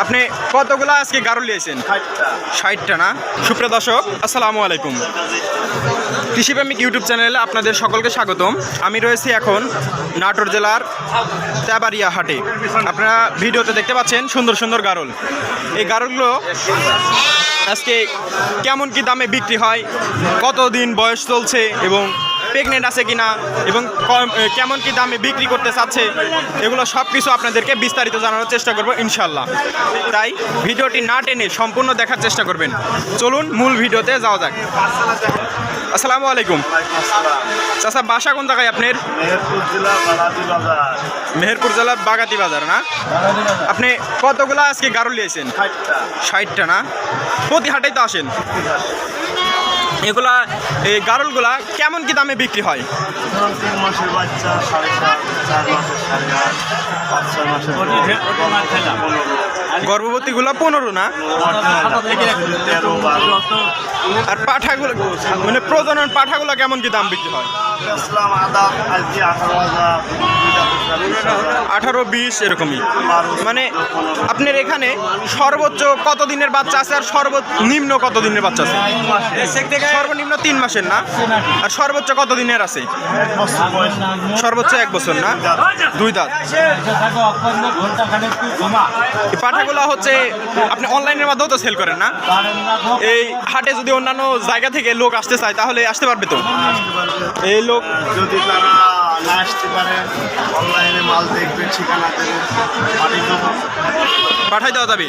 আপনি কতগুলা আজকে গারল নিয়েছেন? 60টা না? সুপ্রিয় দর্শক, আসসালামু আলাইকুম। কৃষিপ্রেমিক ইউটিউব চ্যানেলে আপনাদের সকলকে স্বাগতম। আমি রয়েছি এখন নাটোর জেলার তেবাড়িয়া হাটে। আপনারা ভিডিওতে দেখতে পাচ্ছেন সুন্দর সুন্দর গারল। এই গারলগুলো আজকে কেমন কি দামে বিক্রি হয়, কতদিন বয়স চলছে এবং প্রেগনেন্ট আছে কিনা এবং কেমন কি দামে বিক্রি করতে চাচ্ছে, এগুলো সব কিছু আপনাদেরকে বিস্তারিত জানানোর চেষ্টা করব ইনশাল্লাহ। তাই ভিডিওটি না টেনে সম্পূর্ণ দেখার চেষ্টা করবেন। চলুন মূল ভিডিওতে যাওয়া যাক। আসসালামু আলাইকুম। চাচা, বাসা কোন জায়গায় আপনার? মেহেরপুর জেলার বাগাতি বাজার না? আপনি কতগুলা আজকে গারল নিয়েছেন? 60টা না? প্রতি হাটেই তো আসেন। এগুলা এই গারলগুলা কেমন কি দামে বিক্রি হয়? 3 মাসের বাচ্চা 7.5, 4 মাসের 8.5, 5-6 মাসের গর্ভবতীগুলো 15 না? আর পাঠাগুলো মানে প্রজনন পাঠাগুলো কেমন কি দাম বিক্রি হয়? 18-20 এরকমই। মানে আপনার এখানে সর্বোচ্চ কত দিনের বাচ্চা আছে আর সর্বনিম্ন কত দিনের বাচ্চা আছে? সর্বনিম্ন 3 মাসের না? আর সর্বোচ্চ কত দিনের আছে? সর্বোচ্চ 1 বছর না? 2 দাঁত। এই পাঠাগুলো হচ্ছে আপনি অনলাইনের মাধ্যমেও তো সেল করেন না? এই হাটে যদি অন্যান্য জায়গা থেকে লোক আসতে চায় তাহলে আসতে পারবে তো? এই লোক যদি তারা না আসতে পারে, অনলাইনে মাল দেখবে, ঠিকানা দেবে, পাঠাই দেওয়া যাবে?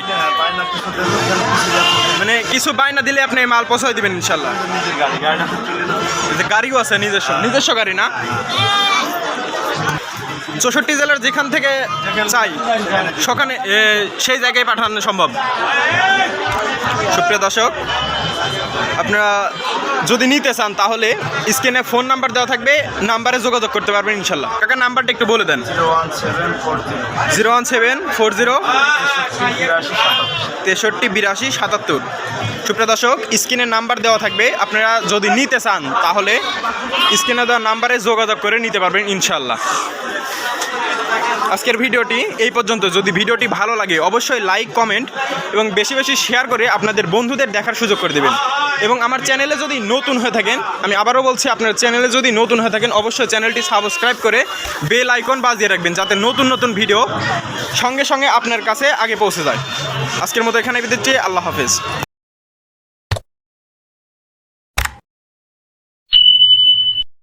মানে কিছু বায়না দিলে আপনি মাল পৌঁছাই দিবেন ইনশাল্লাহ? গাড়িও আছে নিজস্ব গাড়ি না? 64 জেলার যেখান থেকে চাই সেখানে সেই জায়গায় পাঠানো সম্ভব। সুপ্রিয় দর্শক, আপনারা যদি নিতে চান তাহলে স্ক্রিনে ফোন নাম্বার দেওয়া থাকবে, নাম্বারে যোগাযোগ করতে পারবেন ইনশাল্লাহ। কাকা, নাম্বারটা একটু বলে দেন। 01740 638277। সুপ্রিয় দর্শক, স্ক্রিনে নাম্বার দেওয়া থাকবে, আপনারা যদি নিতে চান তাহলে স্ক্রিনে দেওয়া নাম্বারে যোগাযোগ করে নিতে পারবেন ইনশাল্লাহ। আজকের ভিডিওটি এই পর্যন্ত। যদি ভিডিওটি ভালো লাগে অবশ্যই লাইক, কমেন্ট এবং বেশি বেশি শেয়ার করে আপনাদের বন্ধুদের দেখার সুযোগ করে দেবেন। এবং আমার চ্যানেলে যদি নতুন হয়ে থাকেন, আমি আবারও বলছি, আপনার চ্যানেলে যদি নতুন হয়ে থাকেন অবশ্যই চ্যানেলটি সাবস্ক্রাইব করে বেল আইকন বাজিয়ে রাখবেন, যাতে নতুন নতুন ভিডিও সঙ্গে সঙ্গে আপনার কাছে আগে পৌঁছে যায়। আজকের মতো এখানে বিদায়, আল্লাহ হাফেজ।